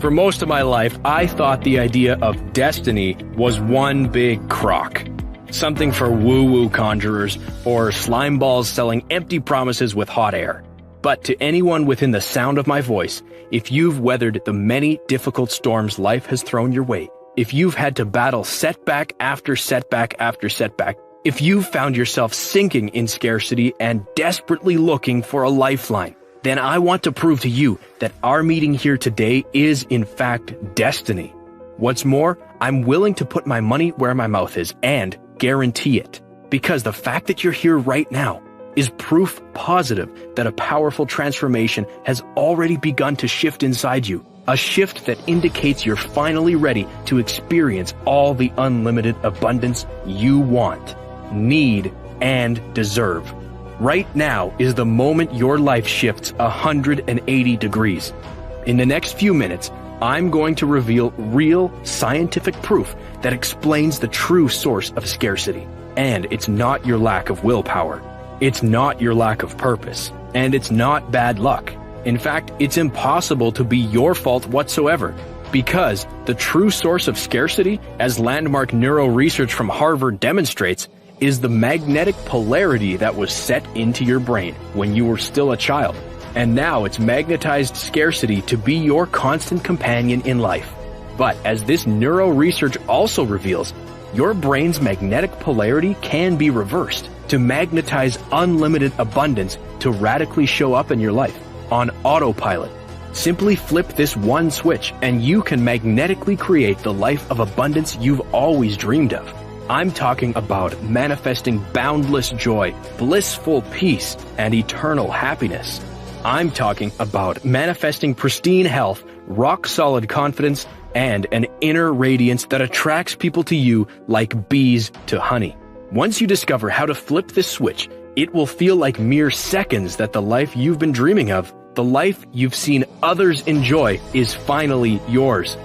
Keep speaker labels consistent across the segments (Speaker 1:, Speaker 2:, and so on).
Speaker 1: For most of my life, I thought the idea of destiny was one big crock. Something for woo-woo conjurers or slime balls selling empty promises with hot air. But to anyone within the sound of my voice, if you've weathered the many difficult storms life has thrown your way, if you've had to battle setback after setback after setback, if you've found yourself sinking in scarcity and desperately looking for a lifeline, then I want to prove to you that our meeting here today is in fact destiny. What's more, I'm willing to put my money where my mouth is and guarantee it. Because the fact that you're here right now is proof positive that a powerful transformation has already begun to shift inside you. A shift that indicates you're finally ready to experience all the unlimited abundance you want, need, and deserve. Right now is the moment your life shifts 180 degrees. In the next few minutes, I'm going to reveal real scientific proof that explains the true source of scarcity. And it's not your lack of willpower. It's not your lack of purpose. And it's not bad luck. In fact, it's impossible to be your fault whatsoever. Because the true source of scarcity, as landmark neuro research from Harvard demonstrates, is the magnetic polarity that was set into your brain when you were still a child. And now it's magnetized scarcity to be your constant companion in life. But as this neuro research also reveals, your brain's magnetic polarity can be reversed to magnetize unlimited abundance to radically show up in your life on autopilot. Simply flip this one switch and you can magnetically create the life of abundance you've always dreamed of. I'm talking about manifesting boundless joy, blissful peace, and eternal happiness. I'm talking about manifesting pristine health, rock-solid confidence, and an inner radiance that attracts people to you like bees to honey. Once you discover how to flip this switch, it will feel like mere seconds that the life you've been dreaming of, the life you've seen others enjoy, is finally yours.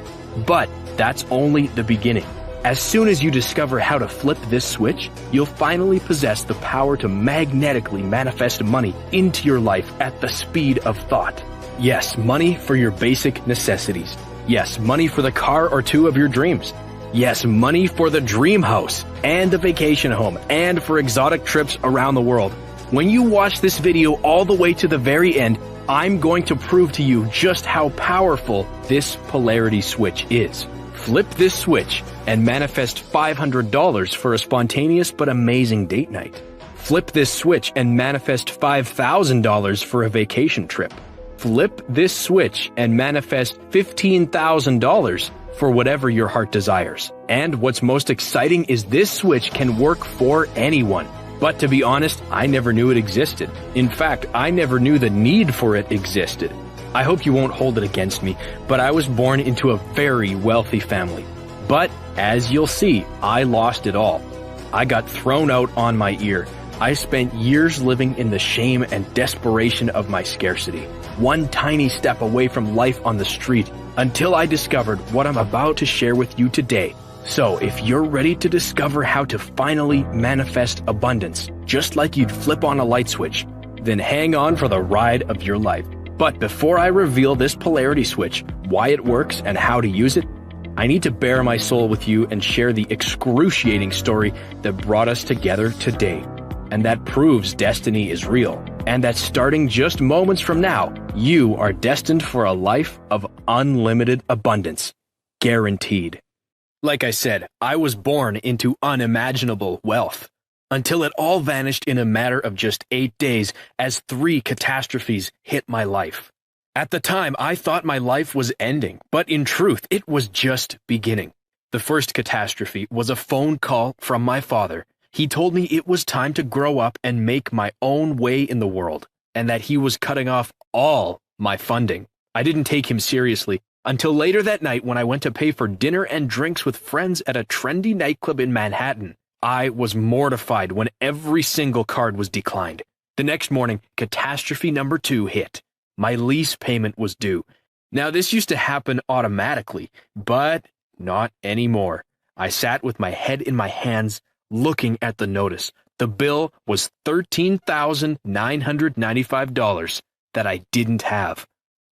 Speaker 1: But that's only the beginning. As soon as you discover how to flip this switch, you'll finally possess the power to magnetically manifest money into your life at the speed of thought. Yes, money for your basic necessities. Yes, money for the car or two of your dreams. Yes, money for the dream house and the vacation home and for exotic trips around the world. When you watch this video all the way to the very end, I'm going to prove to you just how powerful this polarity switch is. Flip this switch and manifest $500 for a spontaneous but amazing date night. Flip this switch and manifest $5,000 for a vacation trip. Flip this switch and manifest $15,000 for whatever your heart desires. And what's most exciting is this switch can work for anyone. But to be honest, I never knew it existed. In fact, I never knew the need for it existed. I hope you won't hold it against me, but I was born into a very wealthy family. But, as you'll see, I lost it all. I got thrown out on my ear. I spent years living in the shame and desperation of my scarcity, one tiny step away from life on the street, until I discovered what I'm about to share with you today. So, if you're ready to discover how to finally manifest abundance, just like you'd flip on a light switch, then hang on for the ride of your life. But before I reveal this polarity switch, why it works, and how to use it, I need to bare my soul with you and share the excruciating story that brought us together today, and that proves destiny is real, and that starting just moments from now, you are destined for a life of unlimited abundance. Guaranteed. Like I said, I was born into unimaginable wealth, until it all vanished in a matter of just 8 days as 3 catastrophes hit my life. At the time, I thought my life was ending, but in truth, it was just beginning. The first catastrophe was a phone call from my father. He told me it was time to grow up and make my own way in the world, and that he was cutting off all my funding. I didn't take him seriously until later that night when I went to pay for dinner and drinks with friends at a trendy nightclub in Manhattan. I was mortified when every single card was declined. The next morning, catastrophe number 2 hit. My lease payment was due. Now, this used to happen automatically, but not anymore. I sat with my head in my hands, looking at the notice. The bill was $13,995 that I didn't have.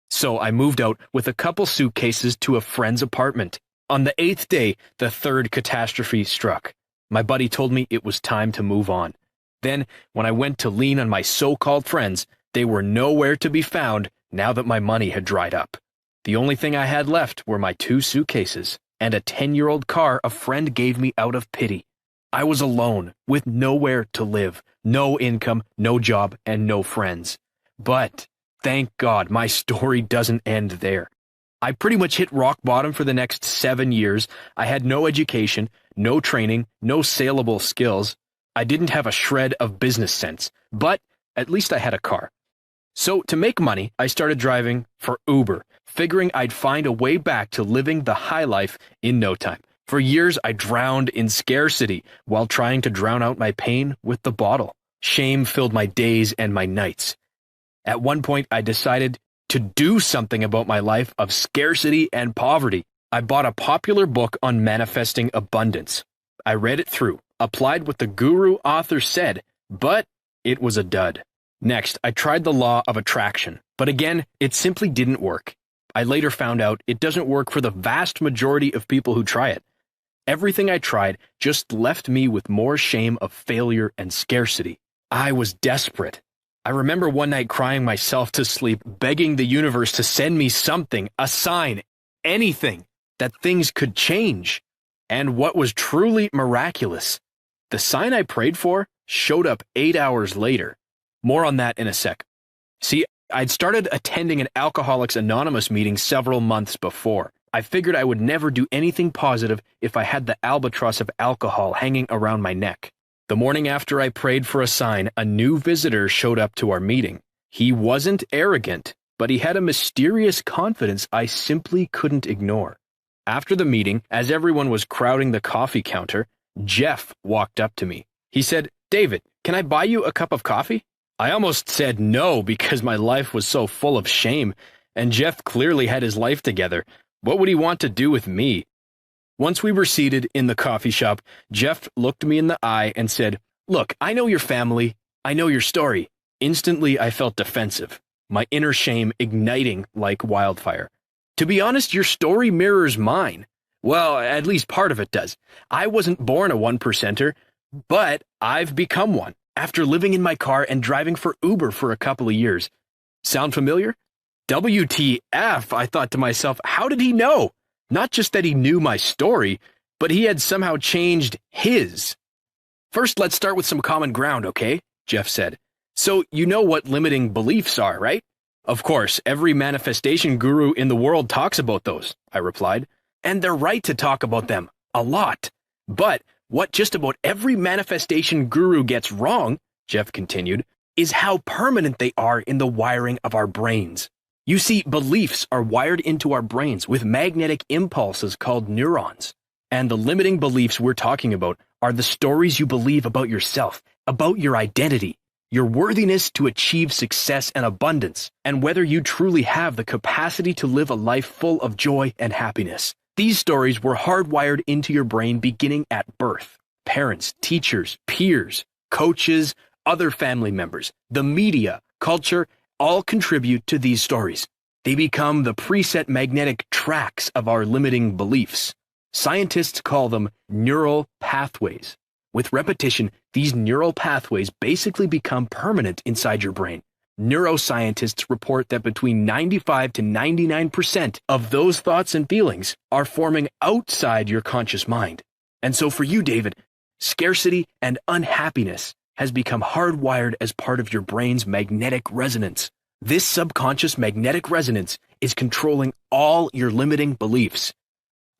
Speaker 1: So I moved out with a couple suitcases to a friend's apartment. On the 8th day, the third catastrophe struck. My buddy told me it was time to move on. Then, when I went to lean on my so-called friends, they were nowhere to be found now that my money had dried up. The only thing I had left were my 2 suitcases and a 10-year-old car a friend gave me out of pity. I was alone, with nowhere to live, no income, no job, and no friends. But, thank God, my story doesn't end there. I pretty much hit rock bottom for the next 7 years. I had no education, no training, no saleable skills. I didn't have a shred of business sense, but at least I had a car. So to make money, I started driving for Uber, figuring I'd find a way back to living the high life in no time. For years, I drowned in scarcity while trying to drown out my pain with the bottle. Shame filled my days and my nights. At one point, I decided to do something about my life of scarcity and poverty. I bought a popular book on manifesting abundance. I read it through, applied what the guru author said, but it was a dud. Next, I tried the law of attraction, but again, it simply didn't work. I later found out it doesn't work for the vast majority of people who try it. Everything I tried just left me with more shame of failure and scarcity. I was desperate. I remember one night crying myself to sleep, begging the universe to send me something, a sign, anything, that things could change. And what was truly miraculous, the sign I prayed for showed up 8 hours later. More on that in a sec. See, I'd started attending an Alcoholics Anonymous meeting several months before. I figured I would never do anything positive if I had the albatross of alcohol hanging around my neck. The morning after I prayed for a sign, a new visitor showed up to our meeting. He wasn't arrogant, but he had a mysterious confidence I simply couldn't ignore. After the meeting, as everyone was crowding the coffee counter, Jeff walked up to me. He said, "David, can I buy you a cup of coffee?" I almost said no because my life was so full of shame, and Jeff clearly had his life together. What would he want to do with me? Once we were seated in the coffee shop, Jeff looked me in the eye and said, "Look, I know your family. I know your story." Instantly, I felt defensive, my inner shame igniting like wildfire. "To be honest, your story mirrors mine." Well, at least part of it does. I wasn't born a 1%er, but I've become one after living in my car and driving for Uber for a couple of years. Sound familiar? WTF, I thought to myself, how did he know? Not just that he knew my story, but he had somehow changed his. "First, let's start with some common ground, okay?" Jeff said. "So you know what limiting beliefs are, right?" "Of course, every manifestation guru in the world talks about those," I replied. "And they're right to talk about them, a lot. But what just about every manifestation guru gets wrong," Jeff continued, "is how permanent they are in the wiring of our brains. You see, beliefs are wired into our brains with magnetic impulses called neurons. And the limiting beliefs we're talking about are the stories you believe about yourself, about your identity, your worthiness to achieve success and abundance, and whether you truly have the capacity to live a life full of joy and happiness. These stories were hardwired into your brain beginning at birth. Parents, teachers, peers, coaches, other family members, the media, culture, all contribute to these stories. They become the preset magnetic tracks of our limiting beliefs. Scientists call them neural pathways. With repetition, these neural pathways basically become permanent inside your brain. Neuroscientists report that between 95 to 99% of those thoughts and feelings are forming outside your conscious mind. And so for you, David, scarcity and unhappiness has become hardwired as part of your brain's magnetic resonance. This subconscious magnetic resonance is controlling all your limiting beliefs.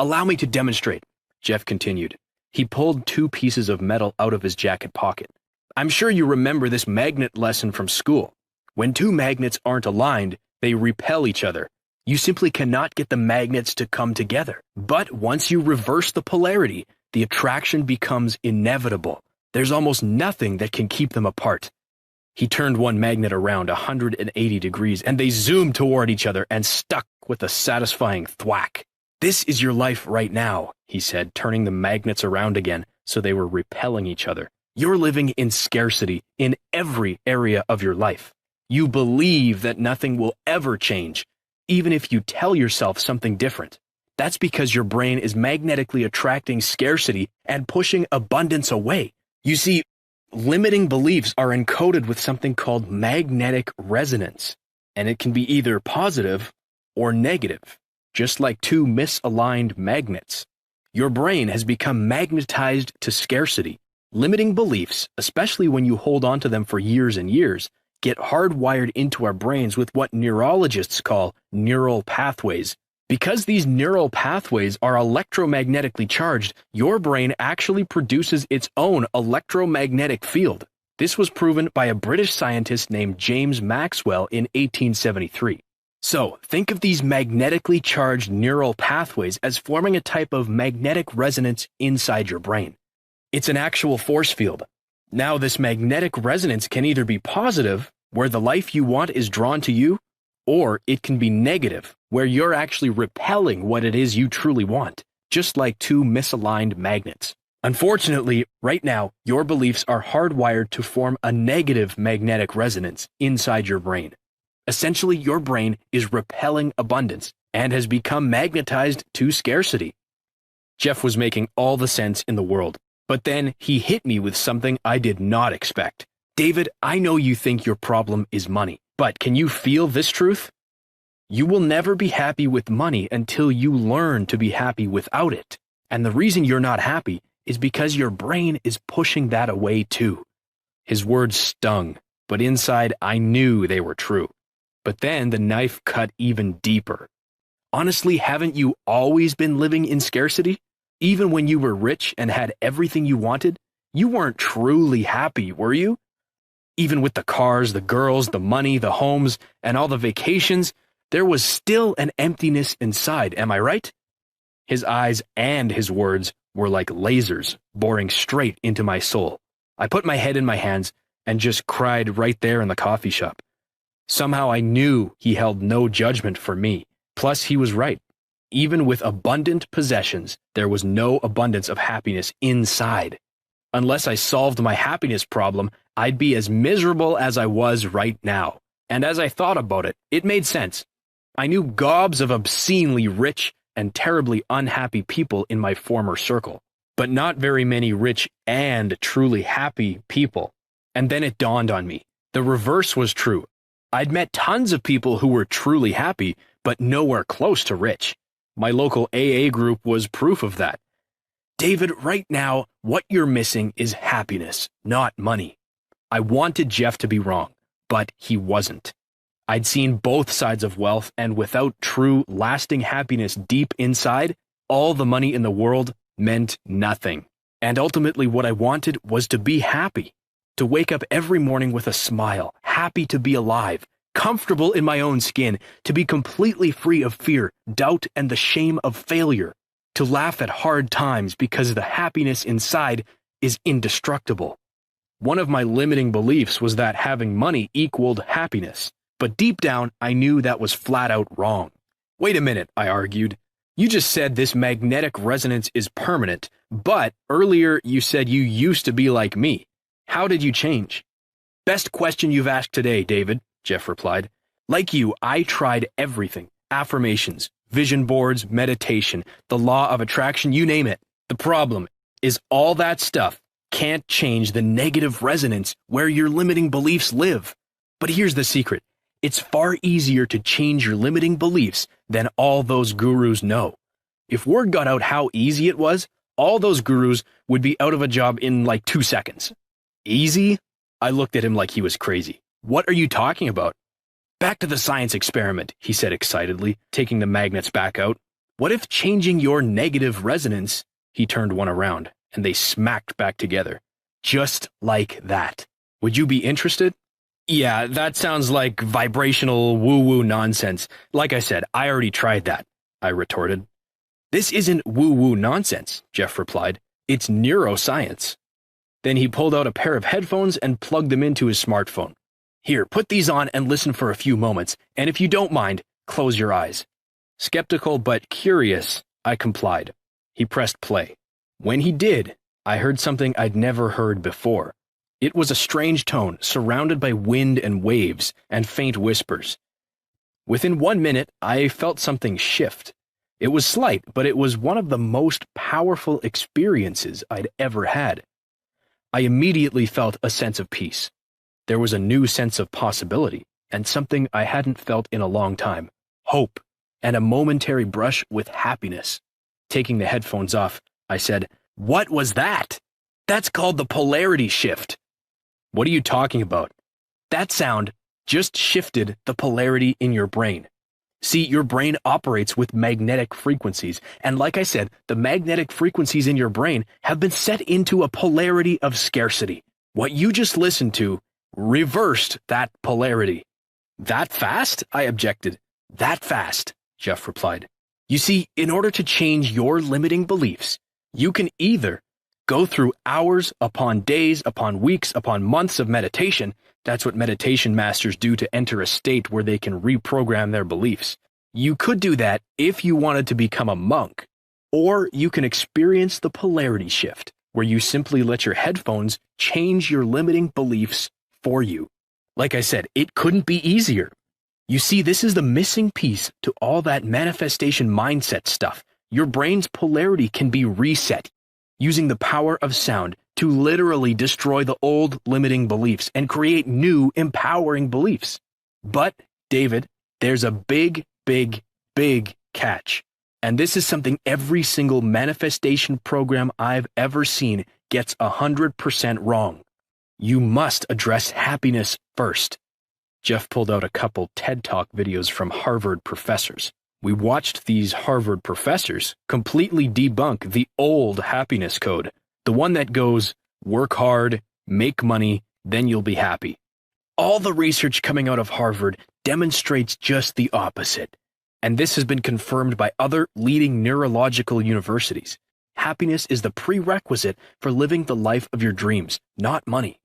Speaker 1: "Allow me to demonstrate," Jeff continued. He pulled 2 pieces of metal out of his jacket pocket. "I'm sure you remember this magnet lesson from school. When 2 magnets aren't aligned, they repel each other. You simply cannot get the magnets to come together. But once you reverse the polarity, the attraction becomes inevitable. There's almost nothing that can keep them apart." He turned one magnet around 180 degrees, and they zoomed toward each other and stuck with a satisfying thwack. "This is your life right now," he said, turning the magnets around again so they were repelling each other. "You're living in scarcity in every area of your life. You believe that nothing will ever change. even if you tell yourself something different. That's because your brain is magnetically attracting scarcity and pushing abundance away. You see, limiting beliefs are encoded with something called magnetic resonance, and it can be either positive or negative, just like two misaligned magnets. Your brain has become magnetized to scarcity. Limiting beliefs, especially when you hold on to them for years and years, get hardwired into our brains with what neurologists call neural pathways. Because these neural pathways are electromagnetically charged, your brain actually produces its own electromagnetic field. This was proven by a British scientist named James Maxwell in 1873. So, think of these magnetically charged neural pathways as forming a type of magnetic resonance inside your brain. It's an actual force field. Now, this magnetic resonance can either be positive, where the life you want is drawn to you, or it can be negative, where you're actually repelling what it is you truly want, just like two misaligned magnets. Unfortunately, right now, your beliefs are hardwired to form a negative magnetic resonance inside your brain. Essentially, your brain is repelling abundance and has become magnetized to scarcity. Jeff was making all the sense in the world, but then he hit me with something I did not expect. David, I know you think your problem is money, but can you feel this truth? You will never be happy with money until you learn to be happy without it. And the reason you're not happy is because your brain is pushing that away too. His words stung, but inside I knew they were true. But then the knife cut even deeper. Honestly, haven't you always been living in scarcity? Even when you were rich and had everything you wanted, you weren't truly happy, were you? Even with the cars, the girls, the money, the homes, and all the vacations, there was still an emptiness inside, am I right? His eyes and his words were like lasers, boring straight into my soul. I put my head in my hands and just cried right there in the coffee shop. Somehow I knew he held no judgment for me. Plus, he was right. Even with abundant possessions, there was no abundance of happiness inside. Unless I solved my happiness problem, I'd be as miserable as I was right now. And as I thought about it, it made sense. I knew gobs of obscenely rich and terribly unhappy people in my former circle, but not very many rich and truly happy people. And then it dawned on me. The reverse was true. I'd met tons of people who were truly happy, but nowhere close to rich. My local AA group was proof of that. David, right now, what you're missing is happiness, not money. I wanted Jeff to be wrong, but he wasn't. I'd seen both sides of wealth, and without true, lasting happiness deep inside, all the money in the world meant nothing. And ultimately what I wanted was to be happy. To wake up every morning with a smile, happy to be alive, comfortable in my own skin, to be completely free of fear, doubt, and the shame of failure. To laugh at hard times because the happiness inside is indestructible. One of my limiting beliefs was that having money equaled happiness, but deep down I knew that was flat out wrong. Wait a minute, I argued. You just said this magnetic resonance is permanent, but earlier you said you used to be like me. How did you change? Best question you've asked today, David, Jeff replied. Like you, I tried everything. Affirmations, vision boards, meditation, the law of attraction, you name it. The problem is all that stuff can't change the negative resonance where your limiting beliefs live. But here's the secret. It's far easier to change your limiting beliefs than all those gurus know. If word got out how easy it was, all those gurus would be out of a job in like 2 seconds. Easy? I looked at him like he was crazy. What are you talking about? Back to the science experiment, he said excitedly, taking the magnets back out. What if changing your negative resonance? He turned one around, and they smacked back together. Just like that. Would you be interested? Yeah, that sounds like vibrational woo-woo nonsense. Like I said, I already tried that, I retorted. This isn't woo-woo nonsense, Jeff replied. It's neuroscience. Then he pulled out a pair of headphones and plugged them into his smartphone. Here, put these on and listen for a few moments, and if you don't mind, close your eyes. Skeptical but curious, I complied. He pressed play. When he did, I heard something I'd never heard before. It was a strange tone, surrounded by wind and waves and faint whispers. Within 1 minute, I felt something shift. It was slight, but it was one of the most powerful experiences I'd ever had. I immediately felt a sense of peace. There was a new sense of possibility, and something I hadn't felt in a long time, hope, and a momentary brush with happiness. Taking the headphones off, I said, "What was that?" "That's called the polarity shift." "What are you talking about?" "That sound just shifted the polarity in your brain." See, your brain operates with magnetic frequencies, and like I said, the magnetic frequencies in your brain have been set into a polarity of scarcity. What you just listened to reversed that polarity. "That fast?" I objected. "That fast," Jeff replied. You see, in order to change your limiting beliefs, you can either go through hours upon days, upon weeks, upon months of meditation. That's what meditation masters do to enter a state where they can reprogram their beliefs. You could do that if you wanted to become a monk, or you can experience the polarity shift, where you simply let your headphones change your limiting beliefs for you. Like I said, it couldn't be easier. You see, this is the missing piece to all that manifestation mindset stuff. Your brain's polarity can be reset using the power of sound to literally destroy the old limiting beliefs and create new empowering beliefs. But, David, there's a big catch. And this is something every single manifestation program I've ever seen gets 100% wrong. You must address happiness first. Jeff pulled out a couple TED Talk videos from Harvard professors. We watched these Harvard professors completely debunk the old happiness code, the one that goes, work hard, make money, then you'll be happy. All the research coming out of Harvard demonstrates just the opposite. And this has been confirmed by other leading neurological universities. Happiness is the prerequisite for living the life of your dreams, not money.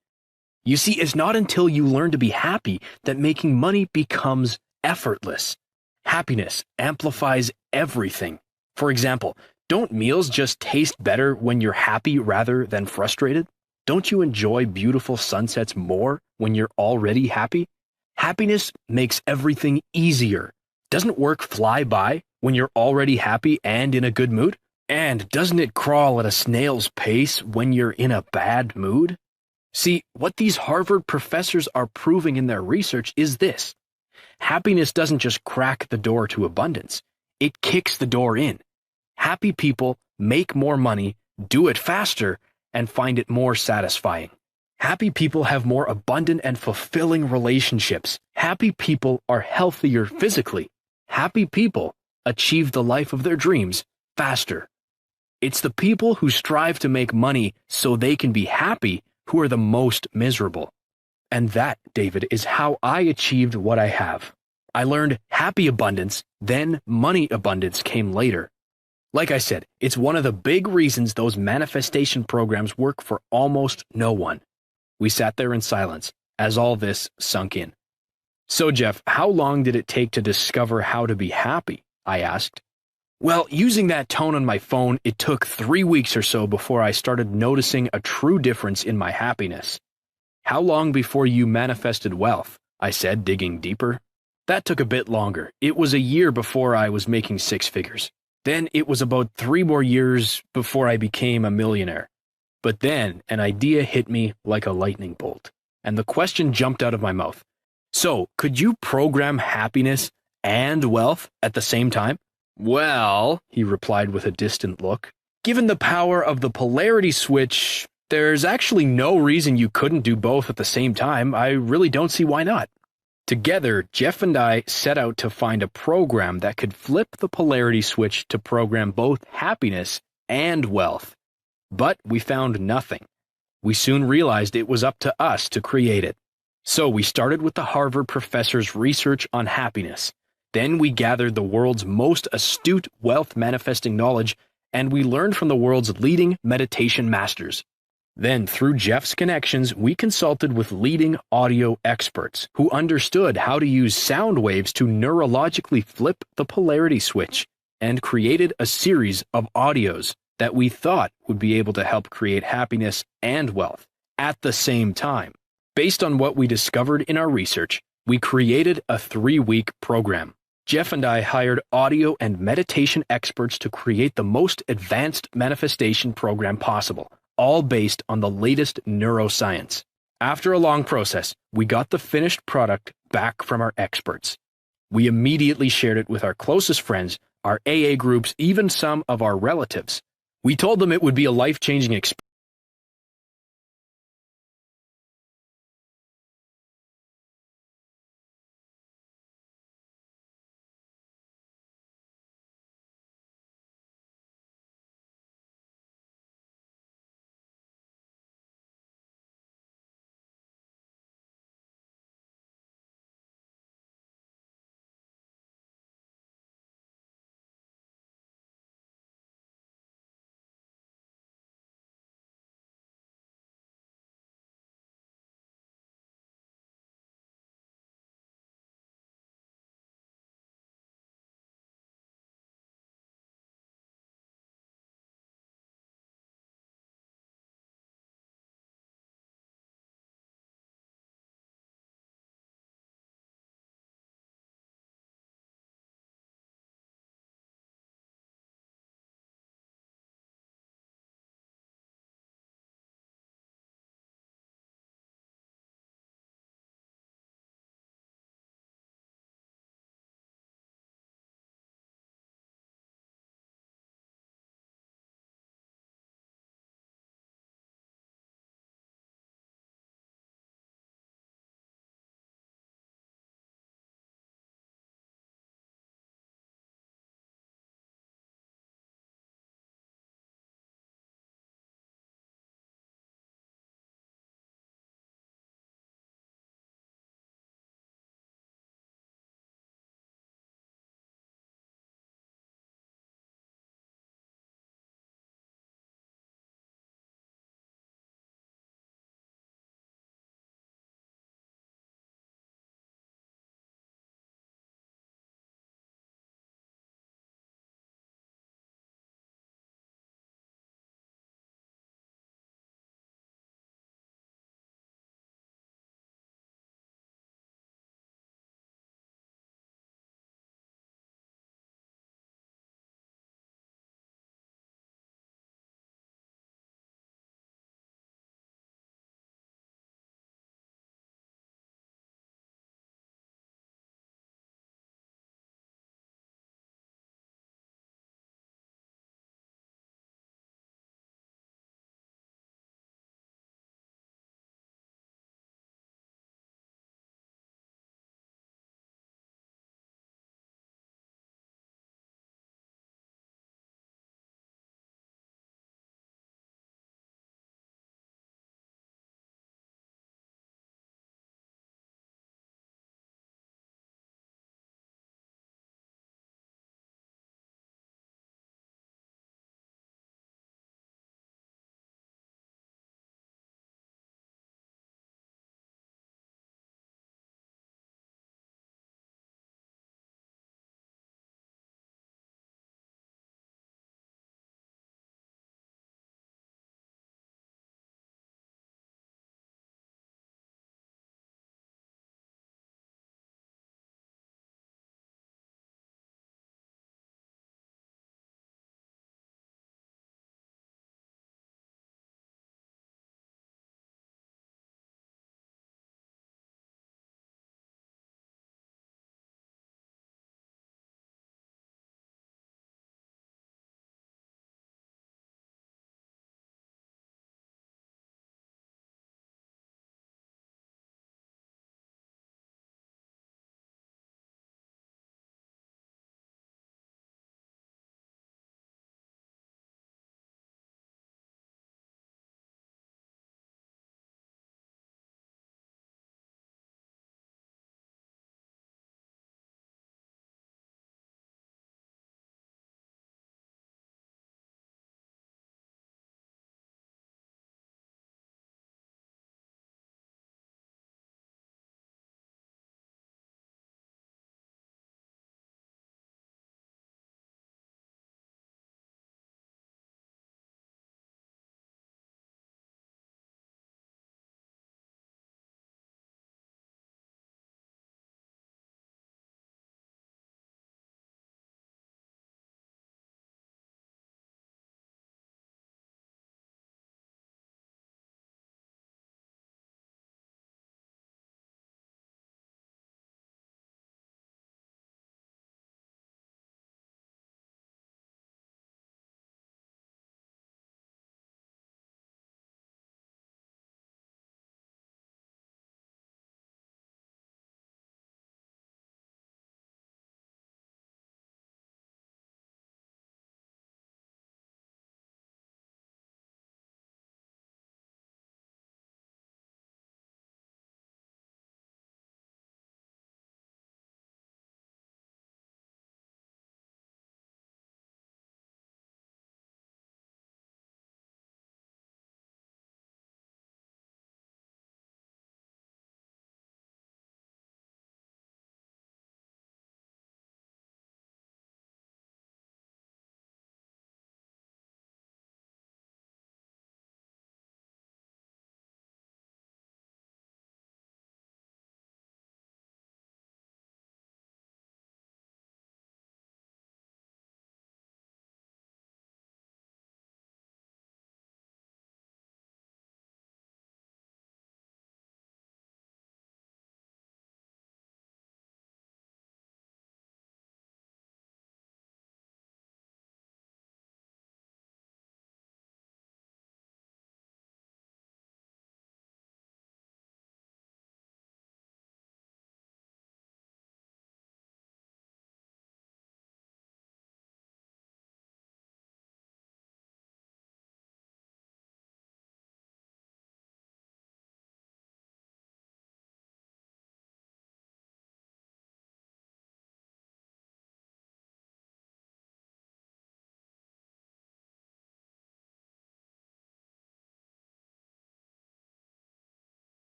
Speaker 1: You see, it's not until you learn to be happy that making money becomes effortless. Happiness amplifies everything. For example, don't meals just taste better when you're happy rather than frustrated? Don't you enjoy beautiful sunsets more when you're already happy? Happiness makes everything easier. Doesn't work fly by when you're already happy and in a good mood? And doesn't it crawl at a snail's pace when you're in a bad mood? See, what these Harvard professors are proving in their research is this. Happiness doesn't just crack the door to abundance. It kicks the door in. Happy people make more money, do it faster, and find it more satisfying. Happy people have more abundant and fulfilling relationships. Happy people are healthier physically. Happy people achieve the life of their dreams faster. It's the people who strive to make money so they can be happy who are the most miserable. And that, David, is how I achieved what I have. I learned happy abundance, then money abundance came later. Like I said, it's one of the big reasons those manifestation programs work for almost no one. We sat there in silence as all this sunk in. So, Jeff, how long did it take to discover how to be happy? I asked. Well, using that tone on my phone, it took 3 weeks or so before I started noticing a true difference in my happiness. How long before you manifested wealth? I said, digging deeper. That took a bit longer. It was a year before I was making 6 figures. Then it was about 3 more years before I became a millionaire. But then an idea hit me like a lightning bolt, and the question jumped out of my mouth. So, could you program happiness and wealth at the same time? Well, he replied with a distant look, given the power of the polarity switch, there's actually no reason you couldn't do both at the same time. I really don't see why not. Together, Jeff and I set out to find a program that could flip the polarity switch to program both happiness and wealth. But we found nothing. We soon realized it was up to us to create it. So we started with the Harvard professor's research on happiness. Then we gathered the world's most astute wealth manifesting knowledge, and we learned from the world's leading meditation masters. Then, through Jeff's connections, we consulted with leading audio experts who understood how to use sound waves to neurologically flip the polarity switch, and created a series of audios that we thought would be able to help create happiness and wealth at the same time. Based on what we discovered in our research, We created a 3-week program. Jeff and I hired audio and meditation experts to create the most advanced manifestation program possible, all based on the latest neuroscience. After a long process, we got the finished product back from our experts. We immediately shared it with our closest friends, our AA groups, even some of our relatives. We told them it would be a life-changing experience.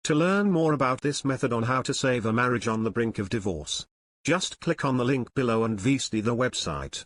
Speaker 2: To learn more about this method on how to save a marriage on the brink of divorce, just click on the link below and visit the website.